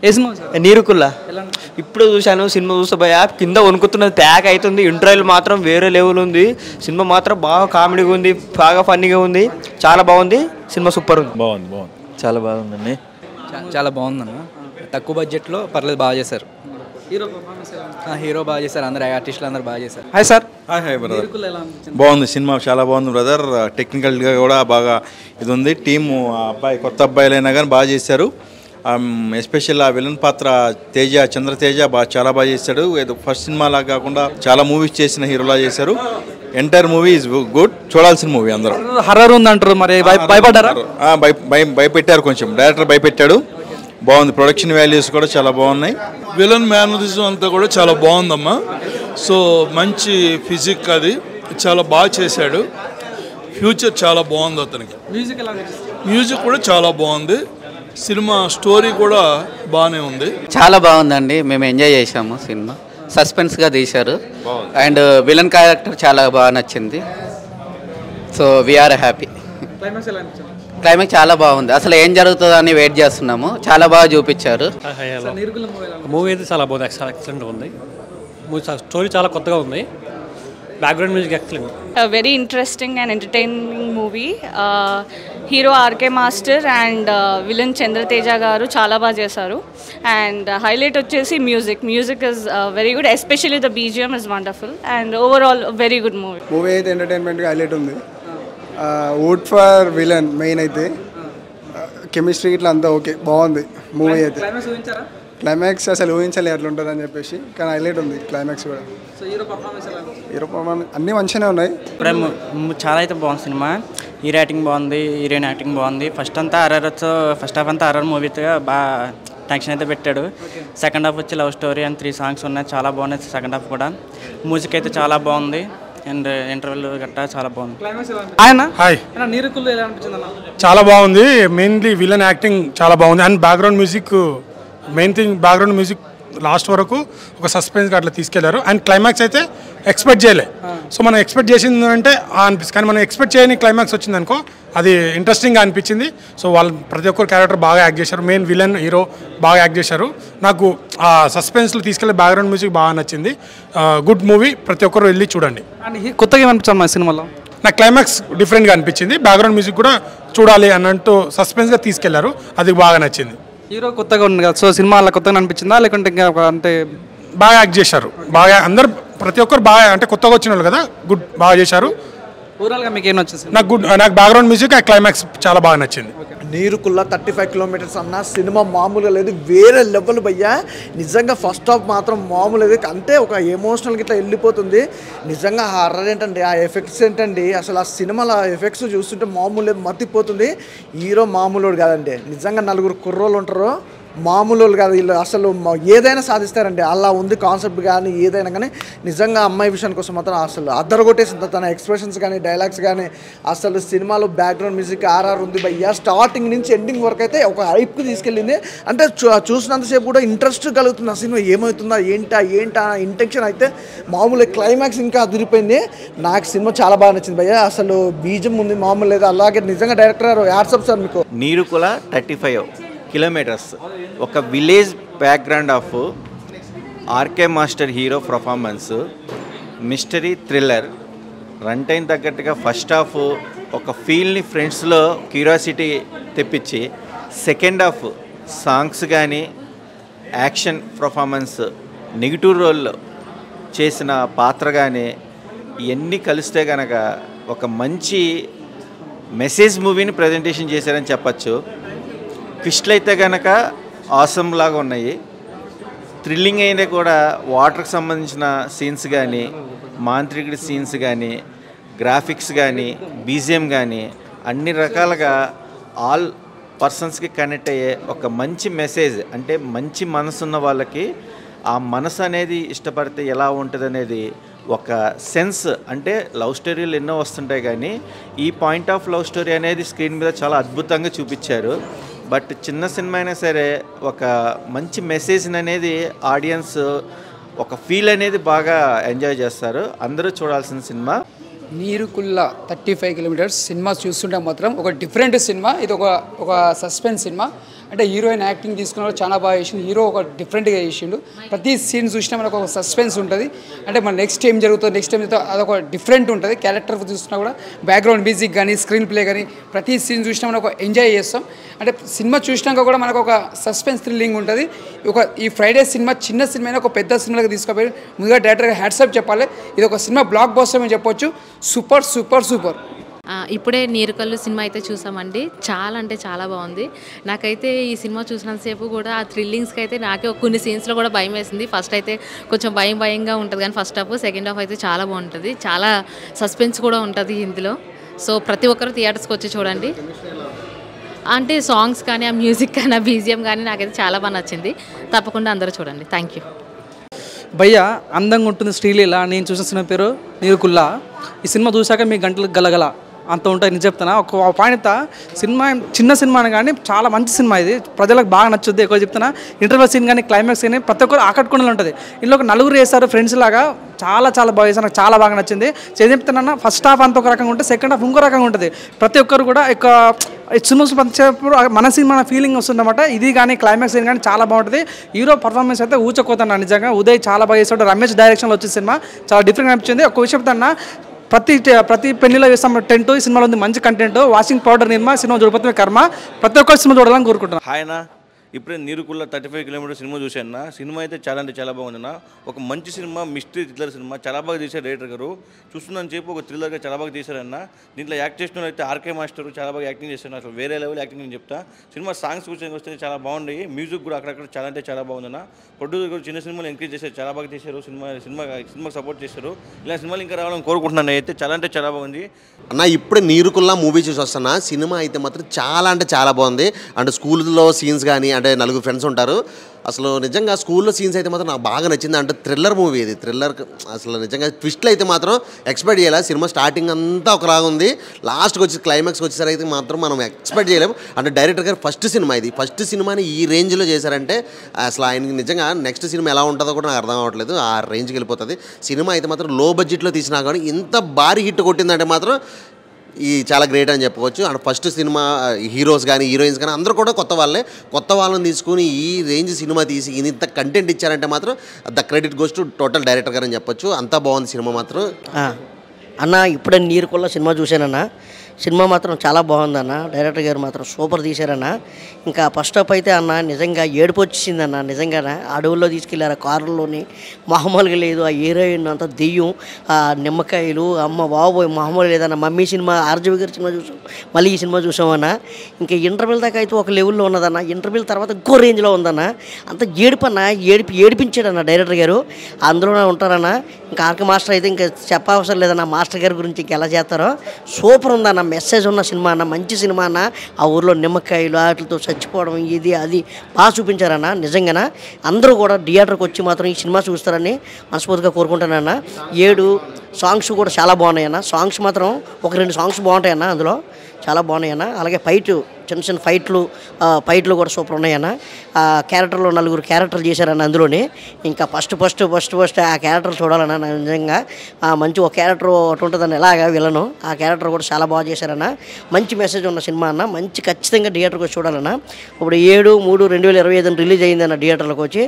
ఏ cinema Neerukulla ఇప్పుడు చూశాను. Cinema చూస్తే భయ కింద వణుకుతున్నది, ప్యాక్ అవుతుంది. ఇంటర్వ్యూలు మాత్రం వేరే లెవెల్ ఉంది. సినిమా మాత్రం బాగా కామెడీగా ఉంది, బాగా ఫన్నీగా ఉంది, చాలా బాగుంది. సినిమా సూపర్ ఉంది. బాగుంది చాలా బాగుందండి. చాలా బాగుందన్న. తక్కువ బడ్జెట్లో పర్లేదు, బాగా చేశారు. హీరో బాగా చేశారు, అందరు ఆర్టిస్టులు అందరు బాగా చేశారు. Hi sir. Hi brother. బాగుంది సినిమా, చాలా బాగుంది బ్రదర్. టెక్నికల్గా కూడా బాగా ఇది ఉంది. టీము అబ్బాయి కొత్త అబ్బాయిలైనా కానీ బాగా చేశారు. ఎస్పెషల్ ఆ విలన్ పాత్ర చంద్రతేజ చాలా బాగా చేశాడు. ఫస్ట్ సినిమాలా కాకుండా చాలా మూవీస్ చేసిన హీరోలా చేశారు. ఎంటైర్ మూవీ ఈజ్ గుడ్, చూడాల్సిన మూవీ. అందరూ హర్రర్ ఉంది అంటారు, మరి భయపడ్డారా? భయపెట్టారు, కొంచెం డైరెక్టర్ భయపెట్టాడు. బాగుంది, ప్రొడక్షన్ వాల్యూస్ కూడా చాలా బాగున్నాయి. విలన్ మేనరిజం అంతా కూడా చాలా బాగుందమ్మా. సో మంచి ఫిజిక్, అది చాలా బాగా చేశాడు. ఫ్యూచర్ చాలా బాగుంది అతనికి. మ్యూజిక్ కూడా చాలా బాగుంది. సినిమా స్టోరీ కూడా బాగానే ఉంది. చాలా బాగుందండి, మేము ఎంజాయ్ చేసాము. సినిమా సస్పెన్స్గా తీశారు అండ్ విలన్ క్యారెక్టర్ చాలా బాగా నచ్చింది. So we are happy. క్లైమాక్స్ చాలా బాగుంది, అసలు ఏం జరుగుతుందో అని వెయిట్ చేస్తున్నాము. చాలా బాగా చూపించారు. మూవీ అయితే చాలా బాగుంది, ఎక్సలెంట్గా ఉంది. మూవీ స్టోరీ చాలా కొత్తగా ఉంది. Background music excellent. Very interesting and entertaining movie. Hero RK master and villain Chandrateja garu చాలా బాగా చేశారు. అండ్ హైలైట్ వచ్చేసి music is very good, especially the BGM is wonderful and overall very good movie. Movie అయితే ఎంటర్టైన్మెంట్గా highlight ఉంది. Would for villain main అయితే chemistry ఇట్లా అంతా ఓకే, బాగుంది మూవీ అయితే. క్లైమాక్స్ అసలు ఊహించలే అట్లా ఉంటుంది అని చెప్పేసి, కానీ హైలైట్ ఉంది క్లైమాక్స్ కూడా. హీరో పర్ఫార్మెన్స్ అన్నీ మంచిగానే ఉన్నాయి. చాలా అయితే బాగుంది సినిమా. హీరో యాక్టింగ్ బాగుంది, హీరోయిన్ యాక్టింగ్ బాగుంది. ఫస్ట్ హాఫ్ అంతా హర్రర్ మూవీతో బాగా టెన్షన్ అయితే పెట్టాడు. సెకండ్ హాఫ్ వచ్చి లవ్ స్టోరీ అండ్ 3 సాంగ్స్ ఉన్నాయి, చాలా బాగున్నాయి. సెకండ్ హాఫ్ కూడా మ్యూజిక్ అయితే చాలా బాగుంది అండ్ ఇంటర్వెల్ గట్టా చాలా బాగుంది. చాలా బాగుంది. మెయిన్లీ విలన్ యాక్టింగ్ చాలా బాగుంది and background music main thing. Background music last వరకు ఒక సస్పెన్స్గా అట్లా తీసుకెళ్లారు అండ్ క్లైమాక్స్ అయితే ఎక్స్పెక్ట్ చేయలే. సో మనం ఎక్స్పెక్ట్ చేసింది అంటే అనిపిస్తుంది, కానీ మనం ఎక్స్పెక్ట్ చేయని క్లైమాక్స్ వచ్చింది అనుకో, అది ఇంట్రెస్టింగ్గా అనిపించింది. సో వాళ్ళు ప్రతి ఒక్కరు క్యారెక్టర్ బాగా యాక్ట్ చేశారు. మెయిన్ విలన్ హీరో బాగా యాక్ట్ చేశారు. నాకు ఆ సస్పెన్స్లో తీసుకెళ్లే బ్యాక్గ్రౌండ్ మ్యూజిక్ బాగా నచ్చింది. గుడ్ మూవీ, ప్రతి ఒక్కరు వెళ్ళి చూడండి. కొత్తగా ఏమనిపించాం మా సినిమాలో? నాకు క్లైమాక్స్ డిఫరెంట్గా అనిపించింది. బ్యాక్గ్రౌండ్ మ్యూజిక్ కూడా చూడాలి అన్నట్టు సస్పెన్స్గా తీసుకెళ్లారు, అది బాగా నచ్చింది. హీరో కొత్తగా ఉంది కదా, సో సినిమా అలా కొత్తగా అనిపించిందా లేకుంటే ఇంకా అంటే బాగా యాక్ట్ చేశారు? బాగా అందరు ప్రతి ఒక్కరు బాగా, అంటే కొత్తగా వచ్చిన వాళ్ళు కదా, గుడ్ బాగా చేశారు. ఓవరాల్గా మీకు ఏం నచ్చింది? నాకు బ్యాక్గ్రౌండ్ మ్యూజిక్, ఆ క్లైమాక్స్ చాలా బాగా నచ్చింది. నీరుకుల్లా 35 కిలోమీటర్స్ అన్న సినిమా మామూలుగా లేదు, వేరే లెవెల్ భయ్యా. నిజంగా ఫస్ట్ హాఫ్ మాత్రం మామూలు, అంటే ఒక ఎమోషనల్గా ఇట్లా వెళ్ళిపోతుంది. నిజంగా హర్రర్ ఏంటండి, ఆ ఎఫెక్ట్స్ ఏంటండి, అసలు ఆ సినిమాలో ఎఫెక్ట్స్ చూస్తుంటే మామూలు లేదు, మతిపోతుంది. హీరో మామూలు కాదండి, నిజంగా 4 కుర్రోళ్ళు ఉంటారు, మామూలు కాదు వీళ్ళు. అసలు ఏదైనా సాధిస్తారండి, అలా ఉంది కాన్సెప్ట్ కానీ ఏదైనా కానీ. నిజంగా అమ్మాయి విషయానికి కోసం మాత్రం అసలు అద్దరగొట్టేసింది. తన ఎక్స్ప్రెషన్స్ కానీ డైలాగ్స్ కానీ, అసలు సినిమాలో బ్యాక్గ్రౌండ్ మ్యూజిక్ ఆర్ఆర్ ఉంది భయ్యా. స్టార్టింగ్ నుంచి ఎండింగ్ వరకు అయితే ఒక హైప్కి తీసుకెళ్ళింది. అంటే చూసినంతసేపు కూడా ఇంట్రెస్ట్ కలుగుతుంది. ఆ సినిమా ఏమవుతుందా ఏంటా ఇంటెన్షన్ అయితే మామూలు. క్లైమాక్స్ ఇంకా అదిరిపోయింది. నాకు సినిమా చాలా బాగా నచ్చింది భయ్యా. అసలు బీజం ఉంది మామూలు లేదు. అలాగే నిజంగా డైరెక్టర్ గారు యాడ్సప్ సార్ మీకు. నీరుకుల 35 కిలోమీటర్స్, ఒక village background of RK master hero performance, mystery thriller, run time తగ్గట్టుగా ఫస్ట్ హాఫ్ ఒక ఫీల్ని ఫ్రెండ్స్లో క్యూరియాసిటీ తెప్పించి, సెకండ్ హాఫ్ సాంగ్స్ కానీ యాక్షన్ పర్ఫార్మెన్స్, నెగిటివ్ రోల్ చేసిన పాత్ర కానీ ఇవన్నీ కలిస్తే కనుక ఒక మంచి మెసేజ్ మూవీని ప్రజెంటేషన్ చేశారని చెప్పచ్చు. ట్విస్ట్లు అయితే కనుక ఆసమ్ లాగా ఉన్నాయి. థ్రిల్లింగ్ అయినా కూడా వాటర్కి సంబంధించిన సీన్స్ కానీ, మాంత్రికుడి సీన్స్ కానీ, గ్రాఫిక్స్ కానీ, బీజిఎం కానీ అన్ని రకాలుగా ఆల్ పర్సన్స్కి కనెక్ట్ అయ్యే ఒక మంచి మెసేజ్. అంటే మంచి మనసు ఉన్న వాళ్ళకి ఆ మనసు అనేది ఇష్టపడితే ఎలా ఉంటుంది అనేది ఒక సెన్స్. అంటే లవ్ స్టోరీలు ఎన్నో వస్తుంటాయి, కానీ ఈ పాయింట్ ఆఫ్ లవ్ స్టోరీ అనేది స్క్రీన్ మీద చాలా అద్భుతంగా చూపించారు. బట్ చిన్న సినిమా అయినా సరే ఒక మంచి మెసేజ్ అనేది ఆడియన్స్ ఒక ఫీల్ అనేది బాగా ఎంజాయ్ చేస్తారు. అందరూ చూడాల్సిన సినిమా నీరుకుల్ల 35 కిలోమీటర్స్. సినిమా చూస్తుంటే మాత్రం ఒక డిఫరెంట్ సినిమా. ఇది ఒక సస్పెన్స్ సినిమా అంటే హీరోయిన్ యాక్టింగ్ తీసుకున్న చాలా బాగా చేసిండు. హీరో ఒక డిఫరెంట్గా చేసిండు. ప్రతి సీన్ చూసినా మనకు ఒక సస్పెన్స్ ఉంటుంది. అంటే మన నెక్స్ట్ ఏం జరుగుతుంది, నెక్స్ట్ ఏం జరుగుతుంది అదొక డిఫరెంట్ ఉంటుంది. క్యారెక్టర్ చూసినా కూడా బ్యాక్గ్రౌండ్ మ్యూజిక్ కానీ స్క్రీన్ ప్లే కానీ ప్రతి సీన్ చూసినా మనం ఒక ఎంజాయ్ చేస్తాం. అంటే సినిమా చూసినాక కూడా మనకు ఒక సస్పెన్స్ థ్రిల్లింగ్ ఉంటుంది. ఈ ఫ్రైడే సినిమా చిన్న సినిమా అయినా ఒక పెద్ద సినిమాలకు తీసుకుపోయి ముందుగా డైరెక్టర్గా హ్యాట్సాప్ చెప్పాలి. ఇది ఒక సినిమా బ్లాక్ బస్టర్ అని చెప్పొచ్చు. Super super super. ఇప్పుడే నీరుకల్లు సినిమా అయితే చూసామండి. చాలా అంటే చాలా బాగుంది. నాకైతే ఈ సినిమా చూసినంతసేపు కూడా ఆ థ్రిల్లింగ్స్కి అయితే నాకే కొన్ని సీన్స్లో కూడా భయం వేసింది. ఫస్ట్ అయితే కొంచెం భయంగా ఉంటుంది కానీ ఫస్ట్ హాఫ్, సెకండ్ హాఫ్ అయితే చాలా బాగుంటుంది. చాలా సస్పెన్స్ కూడా ఉంటుంది ఇందులో. సో ప్రతి ఒక్కరు థియేటర్స్కి వచ్చి చూడండి. అంటే సాంగ్స్ కానీ ఆ మ్యూజిక్ కానీ ఆ బీజిఎం కానీ నాకైతే చాలా బాగా నచ్చింది. తప్పకుండా అందరూ చూడండి. Thank you. భయ్య అందంగా ఉంటుంది శ్రీలీల. నేను చూసిన సినిమా పేరు నీరుకుల్లా. ఈ సినిమా చూశాక మీ గంటలు గలగల అంత ఉంటుంది. నేను చెప్తాను ఒక పాయింట్. సినిమా చిన్న సినిమా కానీ చాలా మంచి సినిమా. ఇది ప్రజలకు బాగా నచ్చుద్ది. ఎక్కువ చెప్తున్నా ఇంటర్వెల్ సీన్ కానీ క్లైమాక్స్ కానీ ప్రతి ఒక్కరు ఆకట్టుకునే ఉంటుంది. ఇందులో ఒక నలుగురు వేస్తారు ఫ్రెండ్స్ లాగా. చాలా బాగా వేసారు. నాకు చాలా బాగా నచ్చింది. చెప్తున్నా ఫస్ట్ హాఫ్ అంత ఒక రకంగా ఉంటుంది, సెకండ్ హాఫ్ ఇంకో రకంగా ఉంటుంది. ప్రతి ఒక్కరు కూడా సినిమా పంచేటప్పుడు మన సినిమా ఫీలింగ్ వస్తుందన్నమాట. ఇది కానీ క్లైమాక్స్ కానీ చాలా బాగుంటుంది. హీరో పర్ఫార్మెన్స్ అయితే ఊచకోతాను నిజంగా. ఉదయ్ చాలా బాగా చేస్తాడు. రమేష్ డైరెక్షన్లో వచ్చే సినిమా చాలా డిఫరెంట్ అనిపించింది. ఒక విషయం చెప్తాను, ప్రతి పెళ్లిలో వేస్తాం టెంట్. ఈ సినిమాలో ఉంది మంచి కంటెంట్. వాషింగ్ పౌడర్ నిర్మా సినిమా చూడకపోతే కర్మ. ప్రతి ఒక్కరు సినిమా చూడాలని కోరుకుంటున్నాను. హాయ్ ఇప్పుడే నీరుకుల్ల 35 కిలోమీటర్ సినిమా చూశాను. సినిమా అయితే చాలా అంటే చాలా బాగుందన్న. ఒక మంచి సినిమా, మిస్టరీ థ్రిల్లర్ సినిమా. చాలా బాగా తీశారు డైరెక్టర్ గారు. చూస్తున్నాను చెప్పి ఒక థ్రిల్లర్గా చాలా బాగా తీశారన్న. దీంట్లో యాక్ట్ చేసిన అయితే ఆర్కే మాస్టర్ చాలా బాగా యాక్టింగ్ చేస్తున్నారు. అసలు వేరే లెవెల్ యాక్టింగ్ నేను చెప్తా. సినిమా సాంగ్స్ కూర్చొని వస్తే చాలా బాగుంది. మ్యూజిక్ కూడా అక్కడక్కడ చాలా అంటే చాలా బాగుందన్న. ప్రొడ్యూసర్ కూడా చిన్న సినిమాలు ఎంకరేజ్ చేశారు. చాలా బాగా చేశారు. సినిమాకి సపోర్ట్ చేశారు. ఇలా సినిమాలు ఇంకా రావాలని కోరుకుంటున్నాను. అయితే చాలా అంటే చాలా బాగుంది అన్న. ఇప్పుడే నీరుకుల్లా మూవీ చూసి వస్తున్నా. సినిమా అయితే మాత్రం చాలా అంటే చాలా బాగుంది. అంటే స్కూల్లో సీన్స్ కానీ, అంటే నలుగురు ఫ్రెండ్స్ ఉంటారు. అసలు నిజంగా స్కూల్లో సీన్స్ అయితే మాత్రం నాకు బాగా నచ్చింది. అంటే థ్రిల్లర్ మూవీ ఇది. థ్రిల్లర్ అసలు నిజంగా ట్విస్ట్లు అయితే మాత్రం ఎక్స్పెక్ట్ చేయలే. సినిమా స్టార్టింగ్ అంతా ఒకలాగా ఉంది. లాస్ట్కి వచ్చి క్లైమాక్స్కి వచ్చేసరికి అయితే మాత్రం మనం ఎక్స్పెక్ట్ చేయలేము. అంటే డైరెక్టర్ గారు ఫస్ట్ సినిమా ఇది. ఫస్ట్ సినిమాని ఈ రేంజ్లో చేశారంటే అసలు ఆయనకి నిజంగా నెక్స్ట్ సినిమా ఎలా ఉంటుందో కూడా నాకు అర్థం అవ్వట్లేదు. ఆ రేంజ్కి వెళ్ళిపోతుంది. సినిమా అయితే మాత్రం లో బడ్జెట్లో తీసినా కానీ ఇంత భారీ హిట్ కొట్టిందంటే మాత్రం ఈ చాలా గ్రేట్ అని చెప్పుకోవచ్చు. అండ్ ఫస్ట్ సినిమా హీరోస్ కానీ హీరోయిన్స్ కానీ అందరూ కూడా కొత్త వాళ్ళని తీసుకుని ఈ రేంజ్ సినిమా తీసి ఇంత కంటెంట్ ఇచ్చారంటే మాత్రం the credit goes to total director గారు అని చెప్పొచ్చు. అంతా బాగుంది సినిమా మాత్రం. అన్న ఇప్పుడే నీరుకుల్ల సినిమా చూశానన్న. సినిమా మాత్రం చాలా బాగుందన్న. డైరెక్టర్ గారు మాత్రం సూపర్ తీశారన్న. ఇంకా ఫస్ట్ హాఫ్ అయితే అన్న నిజంగా ఏడుపు వచ్చేసిందన్న. నిజంగానే అడవుల్లో తీసుకెళ్ళారు కారులోని. మామూలుగా లేదు. ఆ హీరోయిన్ అంతా దెయ్యం, ఆ నిమ్మకాయలు, అమ్మ బాబోయ్ మామూలు లేదన్న. మమ్మీ సినిమా ఆర్జవి గారి సినిమా చూసాం, మళ్ళీ ఈ సినిమా చూసామన్న. ఇంకా ఇంటర్వెల్ దాకా అయితే ఒక లెవెల్లో ఉన్నదన్న. ఇంటర్వెల్ తర్వాత ఇంకో రేంజ్లో ఉందన్న. అంత ఏడుపన్న ఏడిపించాడన్న డైరెక్టర్ గారు. అందులోనే ఉంటారన్న. ఇంకా ఆర్కే మాస్టర్ అయితే ఇంకా చెప్పవసరం లేదన్న. మాస్టర్ గారి గురించి ఇంకా ఎలా చేస్తారో సూపర్ ఉందన్న. మెసేజ్ ఉన్న సినిమా అన్న. మంచి సినిమా అన్న. ఆ ఊర్లో నిమ్మకాయలు వాటితో చచ్చిపోవడం ఇది అది బాగా చూపించారన్న. నిజంగానే అందరూ కూడా థియేటర్కి వచ్చి మాత్రం ఈ సినిమా చూస్తారని మనస్ఫూర్తిగా కోరుకుంటానన్న. 7 సాంగ్స్ కూడా చాలా బాగున్నాయన్న. సాంగ్స్ మాత్రం ఒక 2 సాంగ్స్ బాగుంటాయన్న. అందులో చాలా బాగున్నాయన్న. అలాగే చిన్న ఫైట్లు కూడా సూపర్ ఉన్నాయన్న. క్యారెక్టర్లో 4 క్యారెక్టర్లు చేశారన్న అందులోని. ఇంకా ఫస్ట్ ఆ క్యారెక్టర్ చూడాలన్న. నిజంగా మంచి ఒక క్యారెక్టర్ ఒకటి ఉంటుందన్న ఎలాగా విలను. ఆ క్యారెక్టర్ కూడా చాలా బాగా చేశారన్న. మంచి మెసేజ్ ఉన్న సినిమా అన్న. ఖచ్చితంగా థియేటర్కి వచ్చి చూడాలన్న. ఇప్పుడు 7/3/2025 రిలీజ్ అయ్యిందన్న థియేటర్లకు వచ్చి.